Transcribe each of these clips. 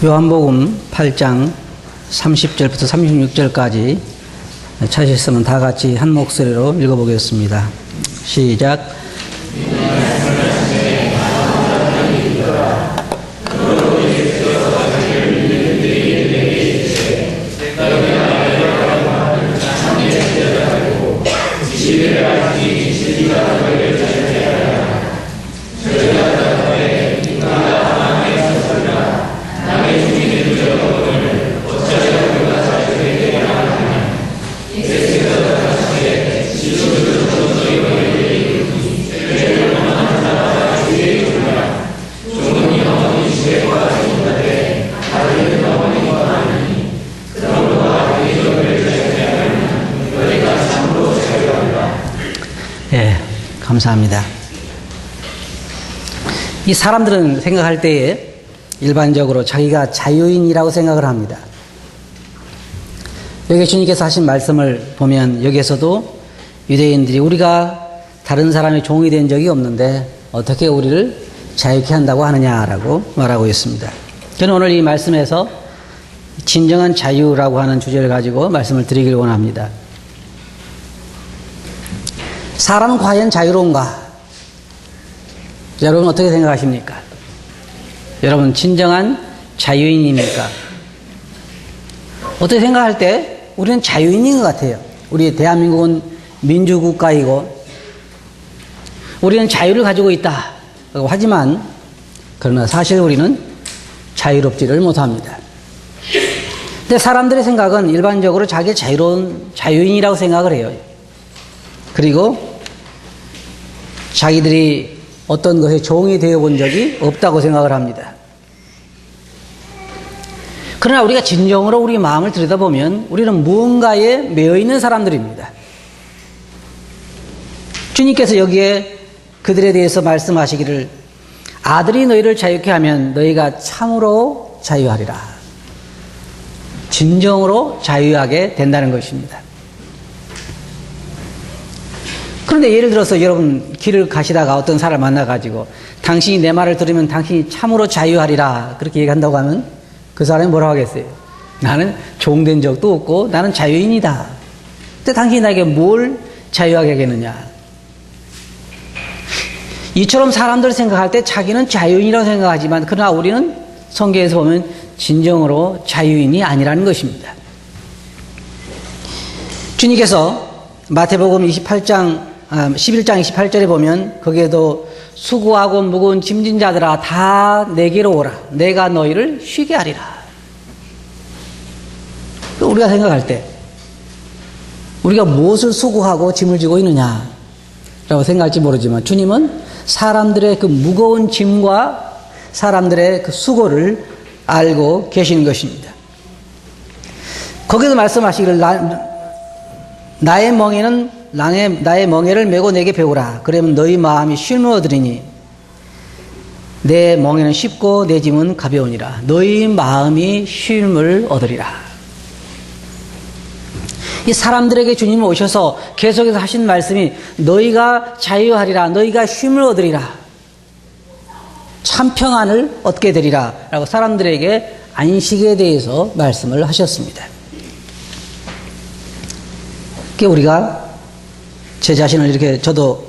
요한복음 8장 30절부터 36절까지 찾으셨으면 다 같이 한 목소리로 읽어보겠습니다. 시작. 감사합니다. 이 사람들은 생각할 때에 일반적으로 자기가 자유인이라고 생각을 합니다. 여기 주님께서 하신 말씀을 보면 여기에서도 유대인들이 우리가 다른 사람의 종이 된 적이 없는데 어떻게 우리를 자유케 한다고 하느냐라고 말하고 있습니다. 저는 오늘 이 말씀에서 진정한 자유라고 하는 주제를 가지고 말씀을 드리길 원합니다. 사람은 과연 자유로운가? 여러분 어떻게 생각하십니까? 여러분 진정한 자유인입니까? 어떻게 생각할 때 우리는 자유인인 것 같아요. 우리 대한민국은 민주국가이고 우리는 자유를 가지고 있다. 하지만 그러나 사실 우리는 자유롭지를 못합니다. 근데 사람들의 생각은 일반적으로 자기 자유로운 자유인이라고 생각을 해요. 그리고 자기들이 어떤 것에 종이 되어 본 적이 없다고 생각을 합니다. 그러나 우리가 진정으로 우리 마음을 들여다보면 우리는 무언가에 매여 있는 사람들입니다. 주님께서 여기에 그들에 대해서 말씀하시기를 아들이 너희를 자유케 하면 너희가 참으로 자유하리라. 진정으로 자유하게 된다는 것입니다. 그런데 예를 들어서 여러분 길을 가시다가 어떤 사람을 만나가지고 당신이 내 말을 들으면 당신이 참으로 자유하리라 그렇게 얘기한다고 하면 그 사람이 뭐라고 하겠어요? 나는 종된 적도 없고 나는 자유인이다. 근데 당신이 나에게 뭘 자유하게 하겠느냐? 이처럼 사람들 생각할 때 자기는 자유인이라고 생각하지만 그러나 우리는 성경에서 보면 진정으로 자유인이 아니라는 것입니다. 주님께서 마태복음 11장 28절에 보면 거기에도 수고하고 무거운 짐진 자들아 다 내게로 오라. 내가 너희를 쉬게 하리라. 우리가 생각할 때 우리가 무엇을 수고하고 짐을 지고 있느냐라고 생각할지 모르지만 주님은 사람들의 그 무거운 짐과 사람들의 그 수고를 알고 계시는 것입니다. 거기서 말씀하시기를 나의 멍에를 메고 내게 배우라. 그러면 너희 마음이 쉼을 얻으리니 내 멍에는 쉽고 내 짐은 가벼우니라. 너희 마음이 쉼을 얻으리라. 이 사람들에게 주님이 오셔서 계속해서 하신 말씀이 너희가 자유하리라. 너희가 쉼을 얻으리라. 참 평안을 얻게 되리라. 라고 사람들에게 안식에 대해서 말씀을 하셨습니다. 우리가 제 자신을 이렇게 저도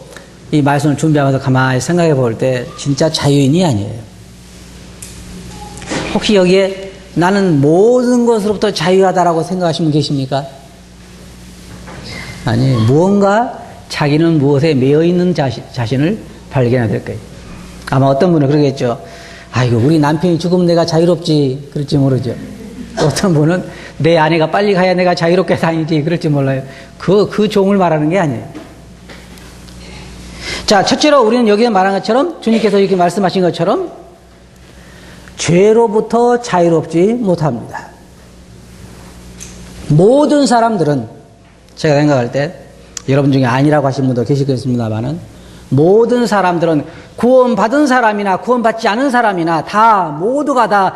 이 말씀을 준비하면서 가만히 생각해 볼 때 진짜 자유인이 아니에요. 혹시 여기에 나는 모든 것으로부터 자유하다라고 생각하시는 분 계십니까? 아니, 무언가 자기는 무엇에 매여 있는 자신을 발견해야 될 거예요. 아마 어떤 분은 그러겠죠. 아이고, 우리 남편이 죽으면 내가 자유롭지. 그럴지 모르죠. 어떤 분은 내 아내가 빨리 가야 내가 자유롭게 다니지. 그럴지 몰라요. 그 종을 말하는 게 아니에요. 자, 첫째로 우리는 여기에 말한 것처럼 주님께서 이렇게 말씀하신 것처럼 죄로부터 자유롭지 못합니다. 모든 사람들은 제가 생각할 때 여러분 중에 아니라고 하신 분도 계시겠습니다만은 모든 사람들은 구원받은 사람이나 구원받지 않은 사람이나 다 모두가 다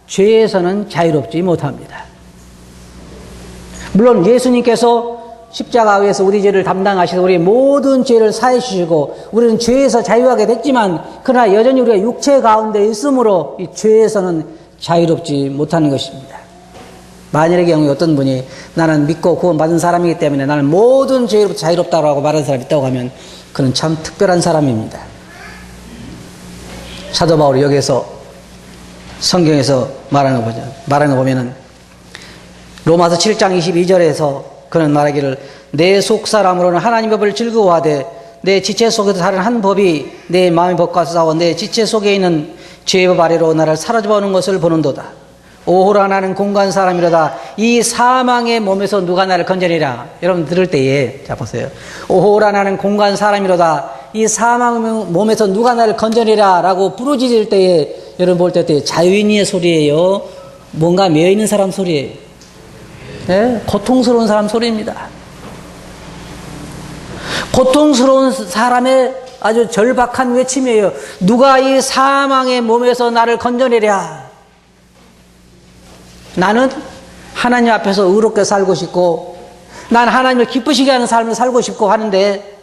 죄에서는 자유롭지 못합니다. 물론 예수님께서 십자가 위에서 우리 죄를 담당하셔서 우리 모든 죄를 사해 주시고 우리는 죄에서 자유하게 됐지만 그러나 여전히 우리가 육체 가운데 있으므로 이 죄에서는 자유롭지 못하는 것입니다. 만일의 경우에 어떤 분이 나는 믿고 구원받은 사람이기 때문에 나는 모든 죄로부터 자유롭다고 말하는 사람이 있다고 하면 그는 참 특별한 사람입니다. 사도 바울이 여기에서 성경에서 말하는 거 보면은 로마서 7장 22절에서 그는 말하기를 내 속사람으로는 하나님의 법을 즐거워하되 내 지체 속에서 다른 한 법이 내 마음의 법과 싸워 내 지체 속에 있는 죄의 법 아래로 나를 사로잡아오는 것을 보는도다. 오호라 나는 공간 사람이로다. 이 사망의 몸에서 누가 나를 건져내리라. 여러분 들을 때에 자 보세요. 오호라 나는 공간 사람이로다. 이 사망의 몸에서 누가 나를 건져내리라 라고 부르짖을 때에 여러분 볼 때 자유인의 소리예요? 뭔가 매여있는 사람 소리예요? 네? 고통스러운 사람 소리입니다. 고통스러운 사람의 아주 절박한 외침이에요. 누가 이 사망의 몸에서 나를 건져내랴. 나는 하나님 앞에서 의롭게 살고 싶고 난 하나님을 기쁘시게 하는 삶을 살고 싶고 하는데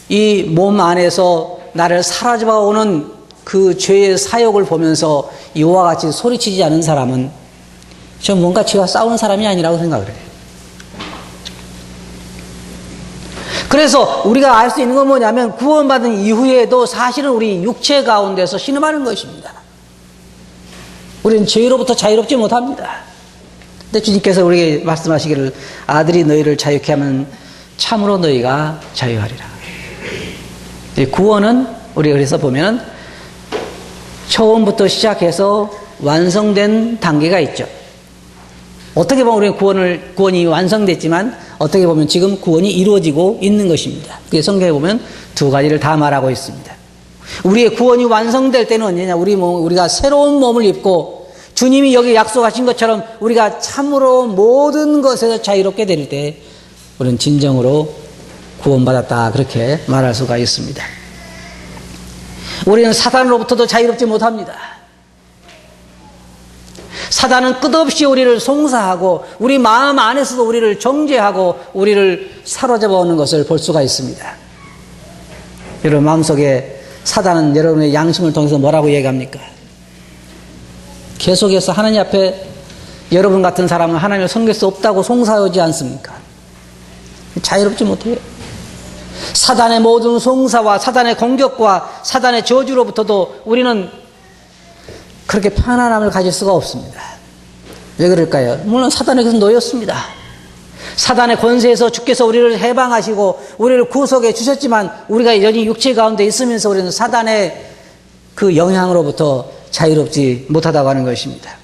이 몸 안에서 나를 사로잡아오는 그 죄의 사욕을 보면서 이와 같이 소리치지 않은 사람은 저 뭔가 죄와 싸우는 사람이 아니라고 생각을 해요. 그래서 우리가 알 수 있는 건 뭐냐면 구원받은 이후에도 사실은 우리 육체 가운데서 신음하는 것입니다. 우리는 죄로부터 자유롭지 못합니다. 근데 주님께서 우리에게 말씀하시기를 아들이 너희를 자유케 하면 참으로 너희가 자유하리라. 이 구원은 우리가 그래서 보면 처음부터 시작해서 완성된 단계가 있죠. 어떻게 보면 우리는 구원이 완성됐지만 어떻게 보면 지금 구원이 이루어지고 있는 것입니다. 그래서 성경에 보면 두 가지를 다 말하고 있습니다. 우리의 구원이 완성될 때는 언제냐? 우리가 새로운 몸을 입고 주님이 여기 약속하신 것처럼 우리가 참으로 모든 것에서 자유롭게 될 때 우리는 진정으로 구원받았다 그렇게 말할 수가 있습니다. 우리는 사단으로부터도 자유롭지 못합니다. 사단은 끝없이 우리를 송사하고 우리 마음 안에서도 우리를 정죄하고 우리를 사로잡아 오는 것을 볼 수가 있습니다. 여러분 마음속에 사단은 여러분의 양심을 통해서 뭐라고 얘기합니까? 계속해서 하나님 앞에 여러분 같은 사람은 하나님을 섬길 수 없다고 송사하지 않습니까? 자유롭지 못해요. 사단의 모든 송사와 사단의 공격과 사단의 저주로부터도 우리는 그렇게 편안함을 가질 수가 없습니다. 왜 그럴까요? 물론 사단에게서 놓였습니다. 사단의 권세에서 주께서 우리를 해방하시고 우리를 구속해 주셨지만 우리가 여전히 육체 가운데 있으면서 우리는 사단의 그 영향으로부터 자유롭지 못하다고 하는 것입니다.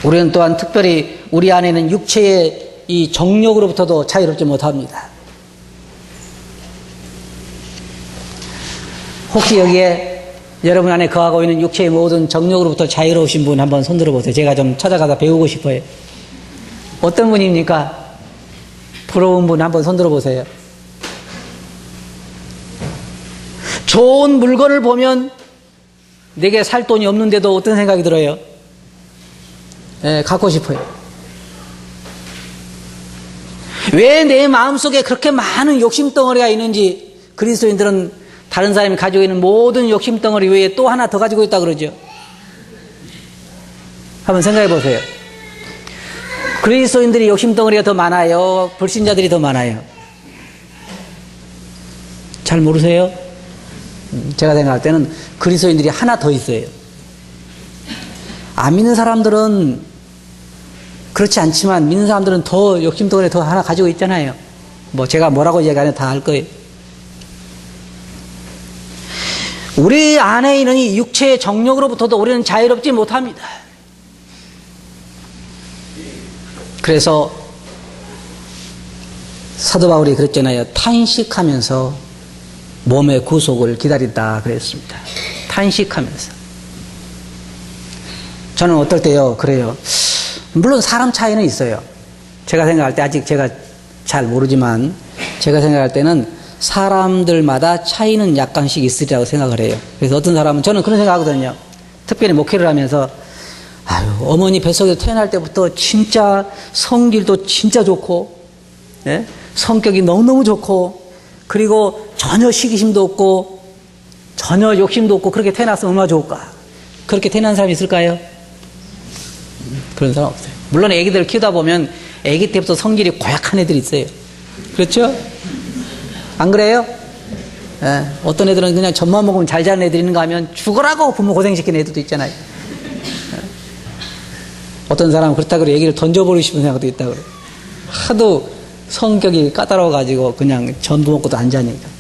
우리는 또한 특별히 우리 안에는 육체의 이 정욕으로부터도 자유롭지 못합니다. 혹시 여기에 여러분 안에 거하고 있는 육체의 모든 정욕으로부터 자유로우신 분 한번 손들어 보세요. 제가 좀 찾아가다 배우고 싶어요. 어떤 분입니까? 부러운 분 한번 손들어 보세요. 좋은 물건을 보면 내게 살 돈이 없는데도 어떤 생각이 들어요? 갖고 싶어요. 왜 내 마음속에 그렇게 많은 욕심덩어리가 있는지 그리스도인들은 다른 사람이 가지고 있는 모든 욕심덩어리 외에 또 하나 더 가지고 있다 그러죠. 한번 생각해 보세요. 그리스도인들이 욕심덩어리가 더 많아요? 불신자들이 더 많아요? 잘 모르세요? 제가 생각할 때는 그리스도인들이 하나 더 있어요. 안 믿는 사람들은 그렇지 않지만 믿는 사람들은 더 욕심덩어리 더 하나 가지고 있잖아요. 뭐 제가 뭐라고 얘기하면 다 알 거예요. 우리 안에 있는 이 육체의 정욕으로부터도 우리는 자유롭지 못합니다. 그래서 사도 바울이 그랬잖아요. 탄식하면서 몸의 구속을 기다린다 그랬습니다. 탄식하면서. 저는 어떨 때요 그래요. 물론 사람 차이는 있어요. 제가 생각할 때 아직 제가 잘 모르지만 제가 생각할 때는 사람들마다 차이는 약간씩 있으리라고 생각을 해요. 그래서 어떤 사람은 저는 그런 생각하거든요. 특별히 목회를 하면서 어머니 뱃속에서 태어날 때부터 진짜 성질도 진짜 좋고 성격이 너무너무 좋고 그리고 전혀 시기심도 없고 전혀 욕심도 없고 그렇게 태어났으면 얼마나 좋을까. 그렇게 태어난 사람이 있을까요? 그런 사람 없어요. 물론 애기들 키우다 보면 애기 때부터 성질이 고약한 애들이 있어요. 그렇죠? 안 그래요? 예, 어떤 애들은 그냥 젖만 먹으면 잘 자는 애들이 있는가 하면 죽으라고 부모 고생시키는 애들도 있잖아요. 예. 어떤 사람은 그렇다 그래 애기를 던져버리고 싶은 생각도 있다 그래. 하도 성격이 까다로워가지고 그냥 전부 먹고도 안 자니까.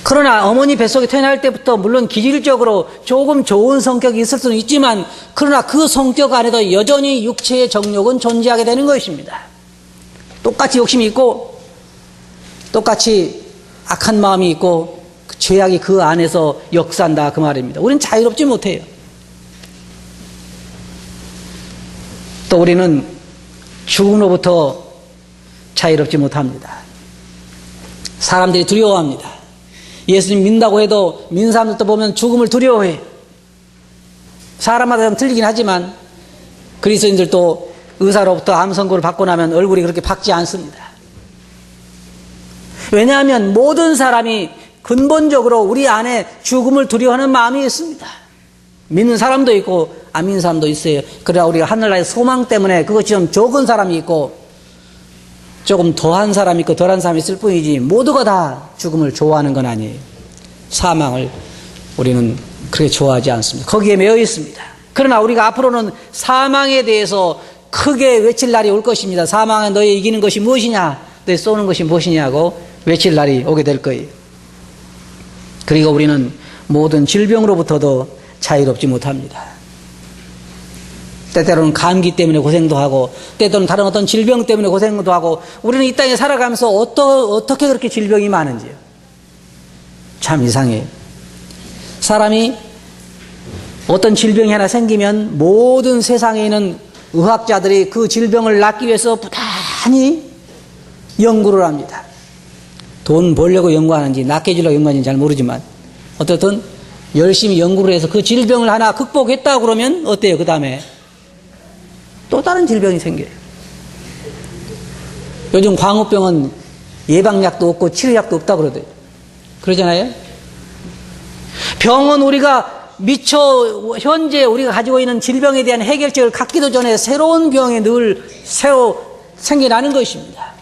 그러나 어머니 뱃속에 태어날 때부터 물론 기질적으로 조금 좋은 성격이 있을 수는 있지만 그러나 그 성격 안에도 여전히 육체의 정욕은 존재하게 되는 것입니다. 똑같이 욕심이 있고 똑같이 악한 마음이 있고 죄악이 그 안에서 역사한다 그 말입니다. 우리는 자유롭지 못해요. 또 우리는 죽음으로부터 자유롭지 못합니다. 사람들이 두려워합니다. 예수님 믿는다고 해도 믿는 사람들도 보면 죽음을 두려워해. 사람마다 좀 틀리긴 하지만 그리스도인들도 의사로부터 암 선고를 받고 나면 얼굴이 그렇게 밝지 않습니다. 왜냐하면 모든 사람이 근본적으로 우리 안에 죽음을 두려워하는 마음이 있습니다. 믿는 사람도 있고 안 믿는 사람도 있어요. 그러나 우리가 하늘나라의 소망 때문에 그것이 좀 적은 사람이 있고 조금 더한 사람이 있고 덜한 사람이 있을 뿐이지 모두가 다 죽음을 좋아하는 건 아니에요. 사망을 우리는 그렇게 좋아하지 않습니다. 거기에 매여 있습니다. 그러나 우리가 앞으로는 사망에 대해서 크게 외칠 날이 올 것입니다. 사망에 너희 이기는 것이 무엇이냐, 너희 쏘는 것이 무엇이냐고 외칠 날이 오게 될 거예요. 그리고 우리는 모든 질병으로부터도 자유롭지 못합니다. 때때로는 감기 때문에 고생도 하고 때때로는 다른 어떤 질병 때문에 고생도 하고 우리는 이 땅에 살아가면서 어떻게 그렇게 질병이 많은지요. 참 이상해요. 사람이 어떤 질병이 하나 생기면 모든 세상에 있는 의학자들이 그 질병을 낫기 위해서 부단히 연구를 합니다. 돈 벌려고 연구하는지 낫게 해주려고 연구하는지 잘 모르지만 어떻든 열심히 연구를 해서 그 질병을 하나 극복했다고 그러면 어때요? 그 다음에 또 다른 질병이 생겨요. 요즘 광우병은 예방약도 없고 치료약도 없다고 그러대요. 그러잖아요. 병은 우리가 미처 현재 우리가 가지고 있는 질병에 대한 해결책을 갖기도 전에 새로운 병이 늘 새로 생겨나는 것입니다.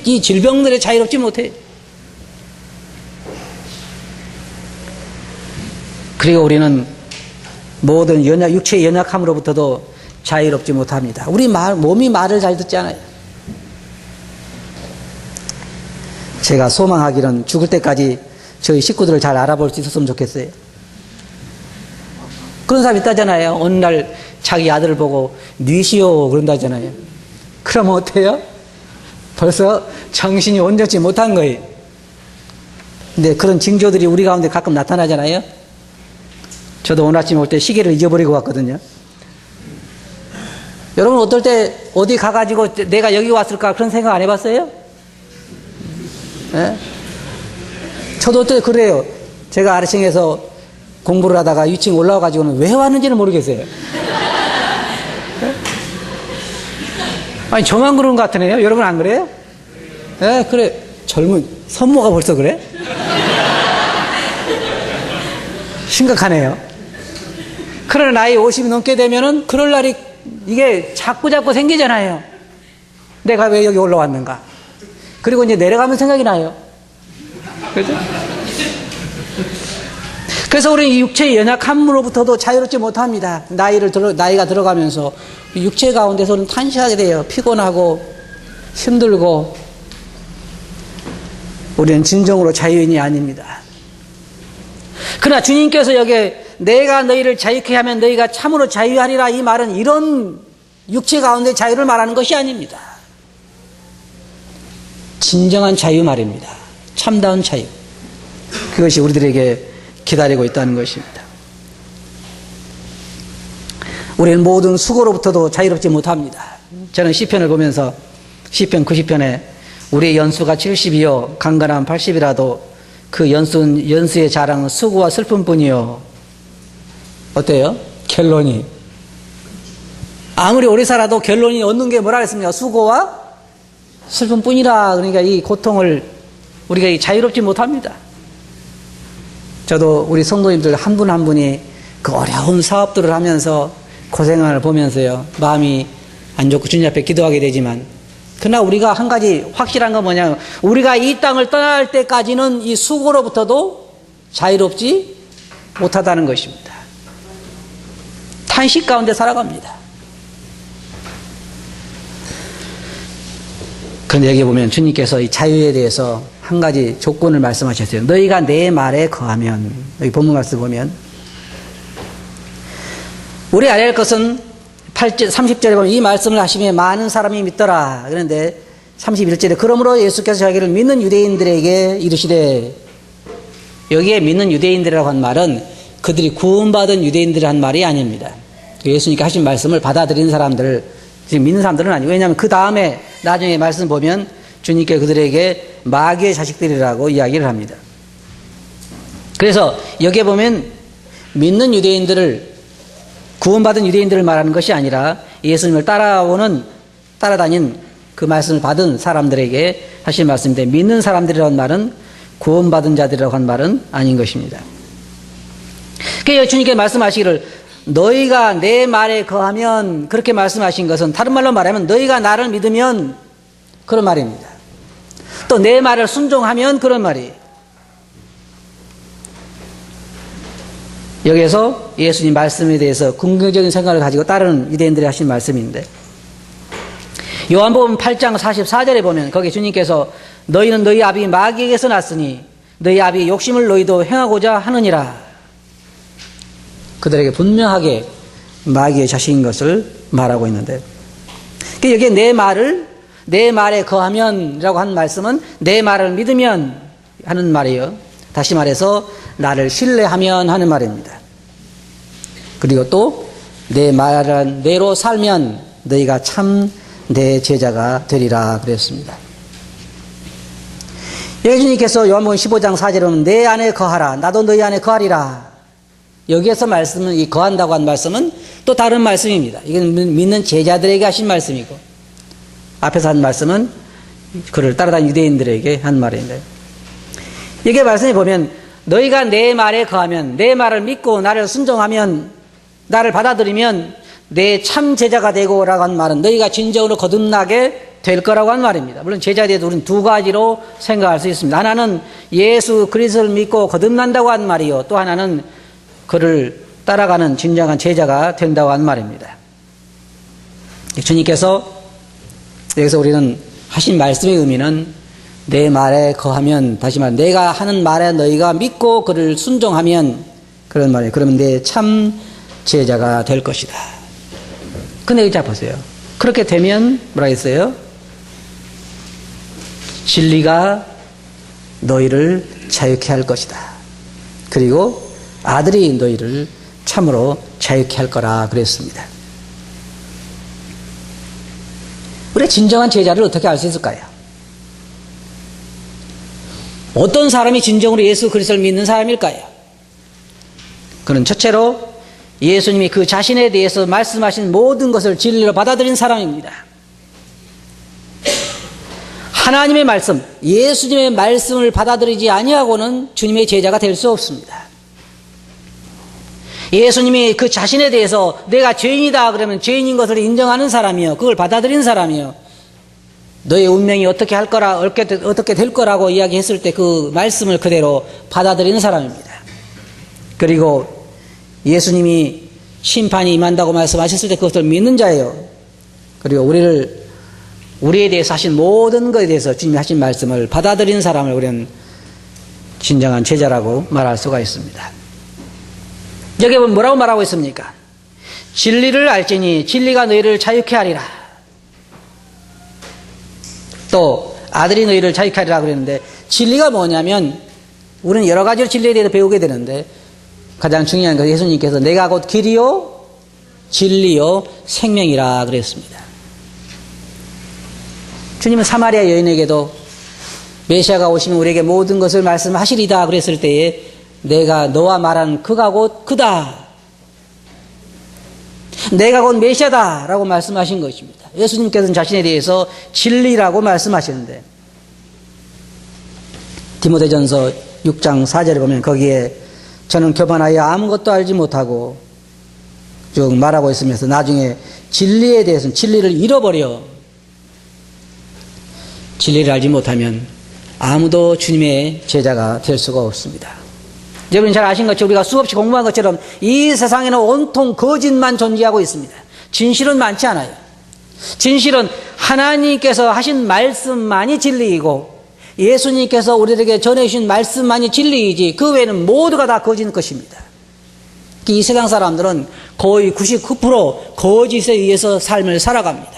이 질병들에 자유롭지 못해요. 그리고 우리는 모든 육체의 연약함으로부터도 자유롭지 못합니다. 우리 몸이 말을 잘 듣지 않아요. 제가 소망하기는 죽을 때까지 저희 식구들을 잘 알아볼 수 있었으면 좋겠어요. 그런 사람 있다잖아요. 어느 날 자기 아들을 보고 뉘시오 그런다잖아요. 그러면 어때요? 벌써 정신이 온전치 못한 거예요. 근데 그런 징조들이 우리 가운데 가끔 나타나잖아요. 저도 오늘 아침에 올 때 시계를 잊어버리고 왔거든요. 여러분 어떨 때 어디 가가지고 내가 여기 왔을까 그런 생각 안 해봤어요? 네? 저도 어떨 때 그래요. 제가 아래층에서 공부를 하다가 위층 올라와가지고는 왜 왔는지는 모르겠어요. 네? 아니 저만 그런 것 같으네요. 여러분 안 그래요? 네, 그래. 젊은 선모가 벌써 그래? 심각하네요. 그러나 나이 50이 넘게 되면은 그럴 날이 이게 자꾸 생기잖아요. 내가 왜 여기 올라왔는가? 그리고 이제 내려가면 생각이 나요. 그렇죠? 그래서 우리 육체의 연약함으로부터도 자유롭지 못합니다. 나이가 들어가면서 육체 가운데서는 탄식하게 돼요. 피곤하고 힘들고 우리는 진정으로 자유인이 아닙니다. 그러나 주님께서 여기에 내가 너희를 자유케 하면 너희가 참으로 자유하리라 이 말은 이런 육체 가운데 자유를 말하는 것이 아닙니다. 진정한 자유 말입니다. 참다운 자유. 그것이 우리들에게 기다리고 있다는 것입니다. 우리는 모든 수고로부터도 자유롭지 못합니다. 저는 시편을 보면서 시편 90편에 우리의 연수가 70이요 강건함 80이라도 그 연수의 자랑은 수고와 슬픔뿐이요. 어때요? 결론이 아무리 오래 살아도 결론이 얻는 게 뭐라 그랬습니까? 수고와 슬픔뿐이라. 그러니까 이 고통을 우리가 자유롭지 못합니다. 저도 우리 성도님들 한 분 한 분이 그 어려운 사업들을 하면서 고생을 보면서요, 마음이 안 좋고 주님 앞에 기도하게 되지만, 그러나 우리가 한 가지 확실한 건 뭐냐면, 우리가 이 땅을 떠날 때까지는 이 수고로부터도 자유롭지 못하다는 것입니다. 탄식 가운데 살아갑니다. 그런데 여기 보면 주님께서 이 자유에 대해서 한 가지 조건을 말씀하셨어요. 너희가 내 말에 거하면, 여기 본문 말씀 보면, 우리 알아야 할 것은 30절에 보면 이 말씀을 하시며 많은 사람이 믿더라. 그런데 31절에 그러므로 예수께서 자기를 믿는 유대인들에게 이르시되, 여기에 믿는 유대인들이라고 한 말은 그들이 구원받은 유대인들이 한 말이 아닙니다. 예수님께 하신 말씀을 받아들인 사람들, 지금 믿는 사람들은 아니고, 왜냐하면 그 다음에 나중에 말씀 보면 주님께 그들에게 마귀의 자식들이라고 이야기를 합니다. 그래서 여기에 보면 믿는 유대인들을, 구원받은 유대인들을 말하는 것이 아니라 예수님을 따라다닌 그 말씀을 받은 사람들에게 하신 말씀인데, 믿는 사람들이라는 말은 구원받은 자들이라고 한 말은 아닌 것입니다. 그래서 주님께 말씀하시기를 너희가 내 말에 거하면, 그렇게 말씀하신 것은 다른 말로 말하면 너희가 나를 믿으면 그런 말입니다. 또 내 말을 순종하면 그런 말이에요. 여기에서 예수님 말씀에 대해서 긍정적인 생각을 가지고 따르는 유대인들이 하신 말씀인데, 요한복음 8장 44절에 보면 거기 주님께서 너희는 너희 아비 마귀에게서 났으니 너희 아비의 욕심을 너희도 행하고자 하느니라, 그들에게 분명하게 마귀의 자식인 것을 말하고 있는데, 여기에 내 말에 거하면 라고 하는 말씀은 내 말을 믿으면 하는 말이에요. 다시 말해서 나를 신뢰하면 하는 말입니다. 그리고 또 내 말은 내로 살면 너희가 참 내 제자가 되리라 그랬습니다. 예수님께서 요한복음 15장 4절에 보면 내 안에 거하라 나도 너희 안에 거하리라, 여기에서 말씀은, 이 거한다고 한 말씀은 또 다른 말씀입니다. 이건 믿는 제자들에게 하신 말씀이고, 앞에서 한 말씀은 그를 따라다니는 유대인들에게 한 말인데, 이게 말씀에 보면 너희가 내 말에 거하면, 내 말을 믿고 나를 순종하면, 나를 받아들이면 내 참 제자가 되고 라고 한 말은 너희가 진정으로 거듭나게 될 거라고 한 말입니다. 물론 제자에 대해서 우리는 두 가지로 생각할 수 있습니다. 하나는 예수 그리스도를 믿고 거듭난다고 한 말이요, 또 하나는 그를 따라가는 진정한 제자가 된다고 한 말입니다. 주님께서 여기서 우리는 하신 말씀의 의미는 내 말에 거하면, 다시 말해 내가 하는 말에 너희가 믿고 그를 순종하면 그런 말이에요. 그러면 내 참 제자가 될 것이다. 근데 자 보세요. 그렇게 되면 뭐라 했어요? 진리가 너희를 자유케 할 것이다. 그리고 아들이 너희를 참으로 자유케 할 거라 그랬습니다. 우리 진정한 제자를 어떻게 알 수 있을까요? 어떤 사람이 진정으로 예수 그리스도를 믿는 사람일까요? 그는 첫째로 예수님이 그 자신에 대해서 말씀하신 모든 것을 진리로 받아들인 사람입니다. 하나님의 말씀, 예수님의 말씀을 받아들이지 아니하고는 주님의 제자가 될 수 없습니다. 예수님이 그 자신에 대해서 내가 죄인이다 그러면 죄인인 것을 인정하는 사람이요, 그걸 받아들인 사람이요, 너의 운명이 어떻게 할 거라, 어떻게 될 거라고 이야기했을 때 그 말씀을 그대로 받아들이는 사람입니다. 그리고 예수님이 심판이 임한다고 말씀하셨을 때 그것을 믿는 자예요. 그리고 우리에 대해서 하신 모든 것에 대해서 주님이 하신 말씀을 받아들이는 사람을 우리는 진정한 제자라고 말할 수가 있습니다. 여기 보면 뭐라고 말하고 있습니까? 진리를 알지니 진리가 너희를 자유케 하리라. 또 아들이 너희를 자유케 하리라 그랬는데, 진리가 뭐냐면 우리는 여러 가지로 진리에 대해서 배우게 되는데, 가장 중요한 것은 예수님께서 내가 곧 길이요 진리요 생명이라 그랬습니다. 주님은 사마리아 여인에게도 메시아가 오시면 우리에게 모든 것을 말씀하시리다 그랬을 때에 내가 너와 말하는 그가 곧 그다, 내가 곧 메시아다 라고 말씀하신 것입니다. 예수님께서는 자신에 대해서 진리라고 말씀하시는데, 디모데전서 6장 4절에 보면 거기에 저는 교만하여 아무것도 알지 못하고 쭉 말하고 있으면서 나중에 진리에 대해서는 진리를 잃어버려. 진리를 알지 못하면 아무도 주님의 제자가 될 수가 없습니다. 여러분 잘 아신 것처럼 우리가 수없이 공부한 것처럼 이 세상에는 온통 거짓만 존재하고 있습니다. 진실은 많지 않아요. 진실은 하나님께서 하신 말씀만이 진리이고 예수님께서 우리에게 전해주신 말씀만이 진리이지 그 외에는 모두가 다 거짓 것입니다. 이 세상 사람들은 거의 99% 거짓에 의해서 삶을 살아갑니다.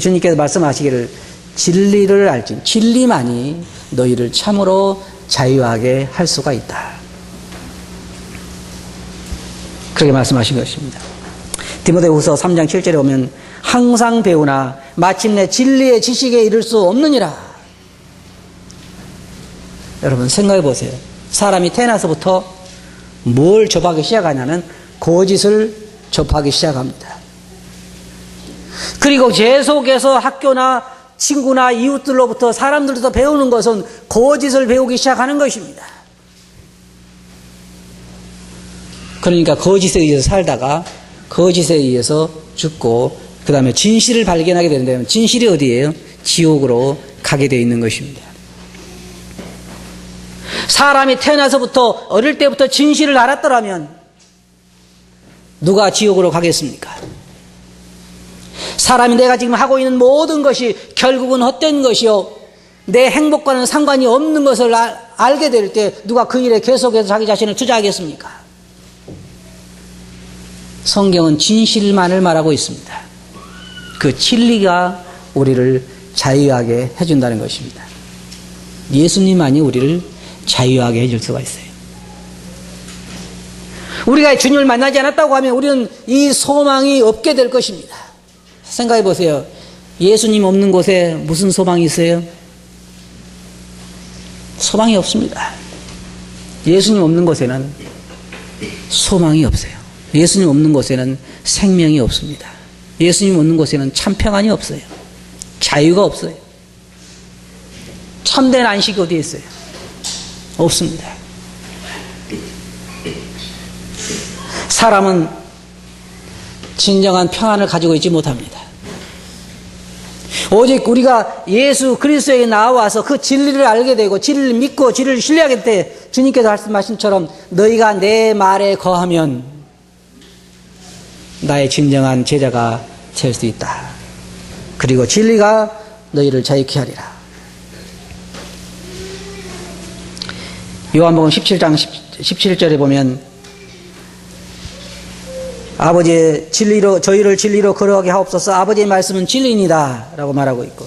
주님께서 말씀하시기를 진리를 알지 진리만이 너희를 참으로 자유하게 할 수가 있다. 그렇게 말씀하신 것입니다. 디모데후서 3장 7절에 보면 항상 배우나 마침내 진리의 지식에 이를 수 없느니라. 여러분 생각해 보세요. 사람이 태어나서부터 뭘 접하기 시작하냐면 거짓을 접하기 시작합니다. 그리고 계속해서 학교나 친구나 이웃들로부터 사람들로부터 배우는 것은 거짓을 배우기 시작하는 것입니다. 그러니까 거짓에 의해서 살다가 거짓에 의해서 죽고 그 다음에 진실을 발견하게 되는데 진실이 어디예요? 지옥으로 가게 되어 있는 것입니다. 사람이 태어나서부터 어릴 때부터 진실을 알았더라면 누가 지옥으로 가겠습니까? 사람이 내가 지금 하고 있는 모든 것이 결국은 헛된 것이요 내 행복과는 상관이 없는 것을 알게 될 때 누가 그 일에 계속해서 자기 자신을 투자하겠습니까? 성경은 진실만을 말하고 있습니다. 그 진리가 우리를 자유하게 해준다는 것입니다. 예수님만이 우리를 자유하게 해줄 수가 있어요. 우리가 주님을 만나지 않았다고 하면 우리는 이 소망이 없게 될 것입니다. 생각해 보세요. 예수님 없는 곳에 무슨 소망이 있어요? 소망이 없습니다. 예수님 없는 곳에는 소망이 없어요. 예수님 없는 곳에는 생명이 없습니다. 예수님 없는 곳에는 참 평안이 없어요. 자유가 없어요. 참된 안식이 어디에 있어요? 없습니다. 사람은 진정한 평안을 가지고 있지 못합니다. 오직 우리가 예수 그리스도에게 나와서 그 진리를 알게 되고 진리를 믿고 진리를 신뢰하게 될 때 주님께서 말씀하신 것처럼 너희가 내 말에 거하면 나의 진정한 제자가 될 수 있다. 그리고 진리가 너희를 자유케 하리라. 요한복음 17장 17절에 보면 아버지의 진리로 저희를 진리로 걸어가게 하옵소서. 아버지의 말씀은 진리이다 라고 말하고 있고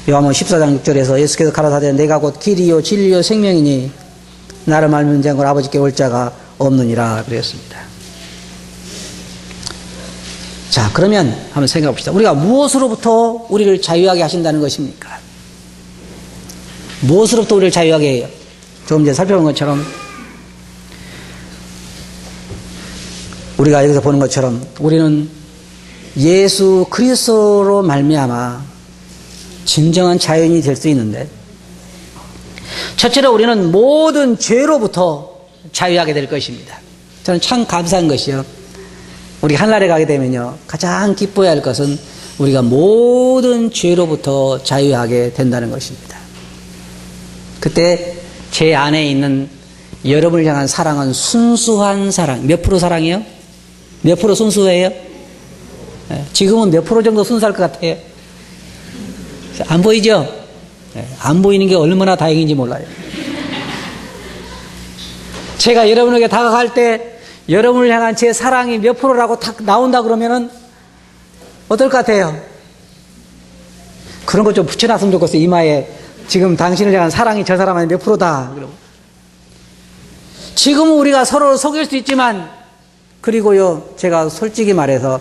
요한복음 14장 6절에서 예수께서 가라사대 내가 곧 길이요 진리요 생명이니 나를 말미암은 자는 아버지께 올 자가 없느니라 그랬습니다. 자 그러면 한번 생각해 봅시다. 우리가 무엇으로부터 우리를 자유하게 하신다는 것입니까? 무엇으로부터 우리를 자유하게 해요? 조금 전에 살펴본 것처럼 우리가 여기서 보는 것처럼 우리는 예수 그리스도로 말미암아 진정한 자유인이 될 수 있는데 첫째로 우리는 모든 죄로부터 자유하게 될 것입니다. 저는 참 감사한 것이요. 우리 하늘나라에 가게 되면요. 가장 기뻐해야 할 것은 우리가 모든 죄로부터 자유하게 된다는 것입니다. 그때 제 안에 있는 여러분을 향한 사랑은 순수한 사랑. 몇 프로 사랑이요? 몇 프로 순수해요? 지금은 몇 프로 정도 순수할 것 같아요? 안 보이죠? 안 보이는 게 얼마나 다행인지 몰라요. 제가 여러분에게 다가갈 때 여러분을 향한 제 사랑이 몇 프로라고 딱 나온다 그러면은 어떨 것 같아요? 그런 거 좀 붙여놨으면 좋겠어요. 이마에 지금 당신을 향한 사랑이 저 사람한테 몇 프로다. 지금은 우리가 서로를 속일 수 있지만 그리고요 제가 솔직히 말해서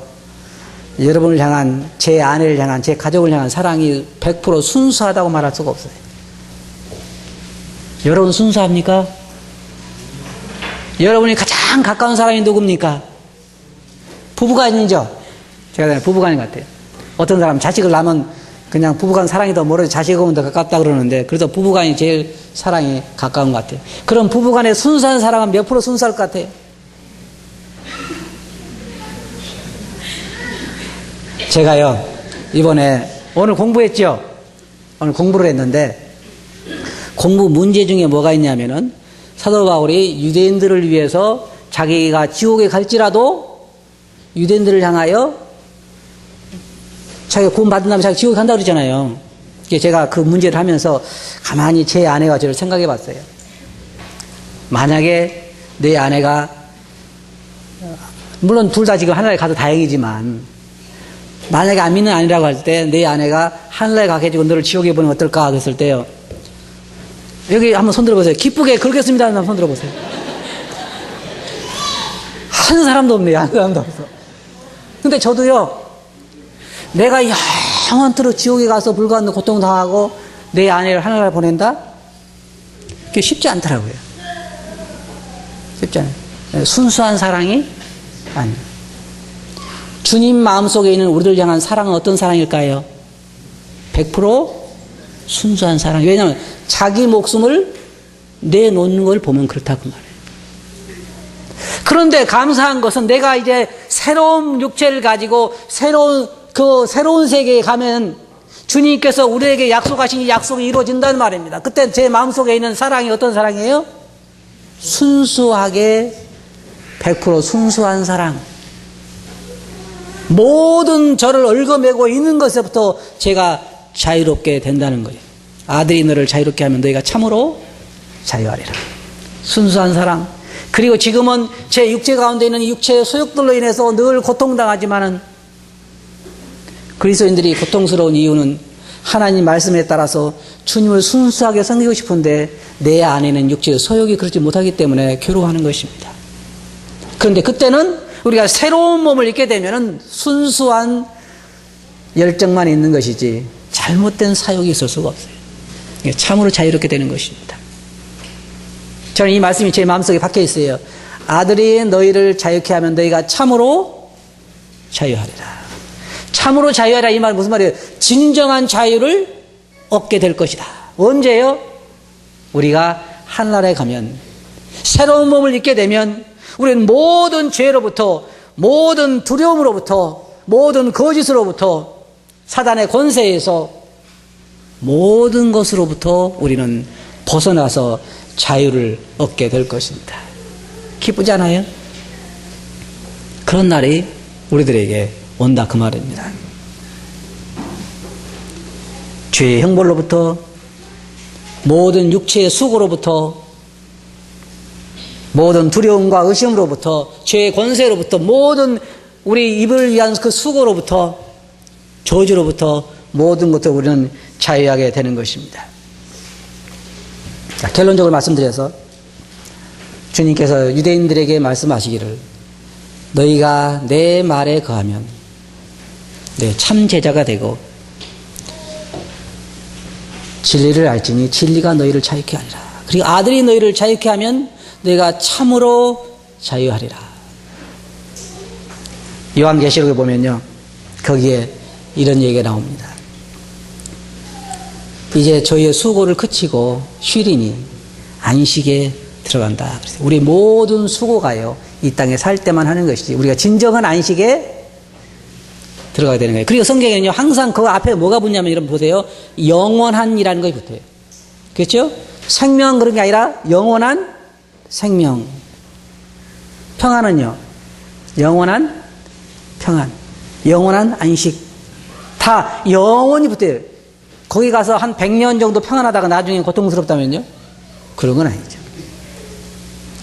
여러분을 향한 제 아내를 향한 제 가족을 향한 사랑이 100% 순수하다고 말할 수가 없어요. 여러분 순수합니까? 여러분이 가장 가까운 사람이 누굽니까? 부부간이죠. 제가 부부간인 것 같아요. 어떤 사람 자식을 낳으면 그냥 부부간 사랑이 더 멀어져 자식 오면 더 가깝다 그러는데 그래도 부부간이 제일 사랑이 가까운 것 같아요. 그럼 부부간의 순수한 사랑은 몇 프로 순수할 것 같아요? 제가요 이번에 오늘 공부했죠. 오늘 공부를 했는데 공부 문제 중에 뭐가 있냐면은 사도 바울이 유대인들을 위해서 자기가 지옥에 갈지라도 유대인들을 향하여 자기가 구원 받은 다음에 자기가 지옥에 간다고 그러잖아요. 제가 그 문제를 하면서 가만히 제 아내가 저를 생각해 봤어요. 만약에 내 아내가 물론 둘 다 지금 하늘에 가도 다행이지만 만약에 안 믿는 아니라고 할 때 내 아내가 하늘에 가게 해주고 너를 지옥에 보내면 어떨까 그랬을 때요. 여기 한번 손 들어보세요. 기쁘게 그러겠습니다. 한번 손 들어보세요. 한 사람도 없네요. 한 사람도 없어. 근데 저도요. 내가 영원토록 지옥에 가서 불가한 고통당하고 내 아내를 하늘에 보낸다? 그게 쉽지 않더라고요. 쉽지 않아요. 순수한 사랑이 아니에요. 주님 마음속에 있는 우리들 향한 사랑은 어떤 사랑일까요? 100% 순수한 사랑. 왜냐하면 자기 목숨을 내놓는 걸 보면 그렇다고 말해요. 그런데 감사한 것은 내가 이제 새로운 육체를 가지고 새로운 세계에 가면 주님께서 우리에게 약속하신 이 약속이 이루어진다는 말입니다. 그때 제 마음속에 있는 사랑이 어떤 사랑이에요? 순수하게 100% 순수한 사랑. 모든 저를 얽어매고 있는 것에부터 제가 자유롭게 된다는 거예요. 아들이 너를 자유롭게 하면 너희가 참으로 자유하리라. 순수한 사랑. 그리고 지금은 제 육체 가운데 있는 육체의 소욕들로 인해서 늘 고통당하지만은 그리스도인들이 고통스러운 이유는 하나님 말씀에 따라서 주님을 순수하게 섬기고 싶은데 내 안에는 육체의 소욕이 그렇지 못하기 때문에 괴로워하는 것입니다. 그런데 그때는 우리가 새로운 몸을 입게 되면은 순수한 열정만 있는 것이지 잘못된 사욕이 있을 수가 없어요. 참으로 자유롭게 되는 것입니다. 저는 이 말씀이 제 마음속에 박혀 있어요. 아들이 너희를 자유케 하면 너희가 참으로 자유하리라. 참으로 자유하라 이 말 무슨 말이에요? 진정한 자유를 얻게 될 것이다. 언제요? 우리가 하늘나라에 가면 새로운 몸을 입게 되면 우리는 모든 죄로부터 모든 두려움으로부터 모든 거짓으로부터 사단의 권세에서 모든 것으로부터 우리는 벗어나서 자유를 얻게 될 것입니다. 기쁘지 않아요? 그런 날이 우리들에게 온다 그 말입니다. 죄의 형벌로부터 모든 육체의 수고로부터 모든 두려움과 의심으로부터 죄의 권세로부터 모든 우리 입을 위한 그 수고로부터 저주로부터 모든 것을 우리는 자유하게 되는 것입니다. 자, 결론적으로 말씀드려서 주님께서 유대인들에게 말씀하시기를 너희가 내 말에 거하면 내 참 제자가 되고 진리를 알지니 진리가 너희를 자유케 하리라. 그리고 아들이 너희를 자유케 하면 너희가 참으로 자유하리라. 요한계시록에 보면요 거기에 이런 얘기가 나옵니다. 이제 저희의 수고를 그치고 쉬리니 안식에 들어간다. 우리 모든 수고가요 이 땅에 살 때만 하는 것이지 우리가 진정한 안식에 들어가야 되는 거예요. 그리고 성경에는요 항상 그 앞에 뭐가 붙냐면 여러분 보세요. 영원한이라는 것이 붙어요. 그렇죠? 생명 그런 게 아니라 영원한 생명. 평안은요 영원한 평안, 영원한 안식. 다 영원히 붙어요. 거기 가서 한 100년 정도 평안하다가 나중에 고통스럽다면요? 그런 건 아니죠.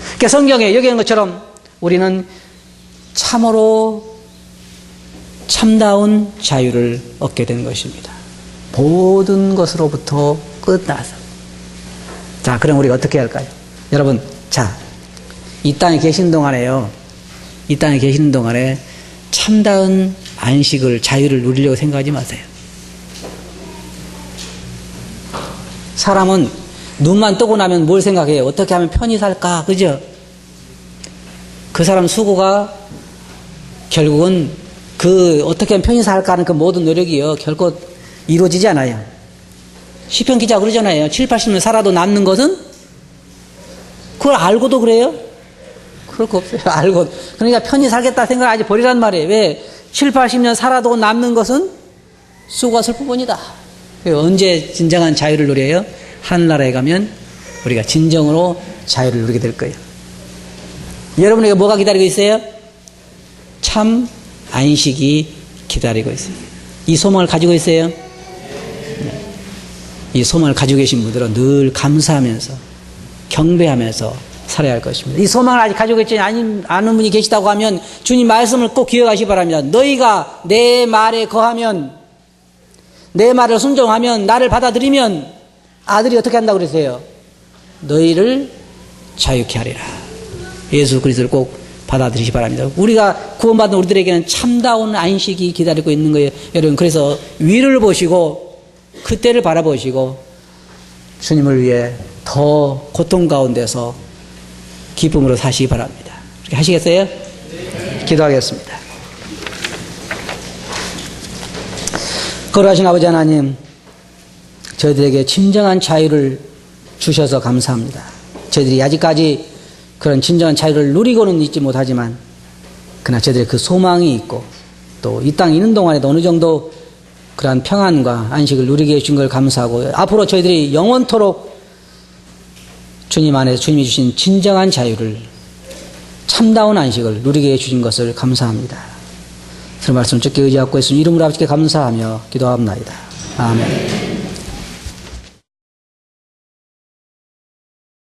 그러니까 성경에 여기 있는 것처럼 우리는 참으로 참다운 자유를 얻게 되는 것입니다. 모든 것으로부터 끝나서. 자, 그럼 우리가 어떻게 할까요? 여러분, 자, 이 땅에 계신 동안에요. 이 땅에 계시는 동안에 참다운 안식을, 자유를 누리려고 생각하지 마세요. 사람은 눈만 뜨고 나면 뭘 생각해요? 어떻게 하면 편히 살까? 그죠? 그 사람 수고가 결국은 그 어떻게 하면 편히 살까 하는 그 모든 노력이요. 결코 이루어지지 않아요. 시편 기자 그러잖아요. 7, 80년 살아도 남는 것은? 그걸 알고도 그래요? 그럴 거 없어요. 알고. 그러니까 편히 살겠다 생각하지 버리란 말이에요. 왜? 7, 80년 살아도 남는 것은 수고가 슬프뿐이다. 언제 진정한 자유를 누려요? 하늘나라에 가면 우리가 진정으로 자유를 누리게 될 거예요. 여러분에게 뭐가 기다리고 있어요? 참 안식이 기다리고 있어요. 이 소망을 가지고 있어요? 이 소망을 가지고 계신 분들은 늘 감사하면서 경배하면서 살아야 할 것입니다. 이 소망을 아직 가지고 있지 않은 분이 계시다고 하면 주님 말씀을 꼭 기억하시기 바랍니다. 너희가 내 말에 거하면, 내 말을 순종하면, 나를 받아들이면 아들이 어떻게 한다고 그러세요? 너희를 자유케 하리라. 예수 그리스도를 꼭 받아들이시기 바랍니다. 우리가 구원받은 우리들에게는 참다운 안식이 기다리고 있는 거예요. 여러분, 그래서 위를 보시고 그때를 바라보시고 주님을 위해 더 고통 가운데서 기쁨으로 사시기 바랍니다. 그렇게 하시겠어요? 기도하겠습니다. 거룩하신 아버지 하나님, 저희들에게 진정한 자유를 주셔서 감사합니다. 저희들이 아직까지 그런 진정한 자유를 누리고는 있지 못하지만 그러나 저희들의 그 소망이 있고 또 이 땅에 있는 동안에도 어느 정도 그러한 평안과 안식을 누리게 해주신 걸 감사하고 앞으로 저희들이 영원토록 주님 안에서 주님이 주신 진정한 자유를, 참다운 안식을 누리게 해주신 것을 감사합니다. 그 말씀을 적게 의지하고 있으니 이름으로 아버지께 감사하며 기도합니다. 아멘.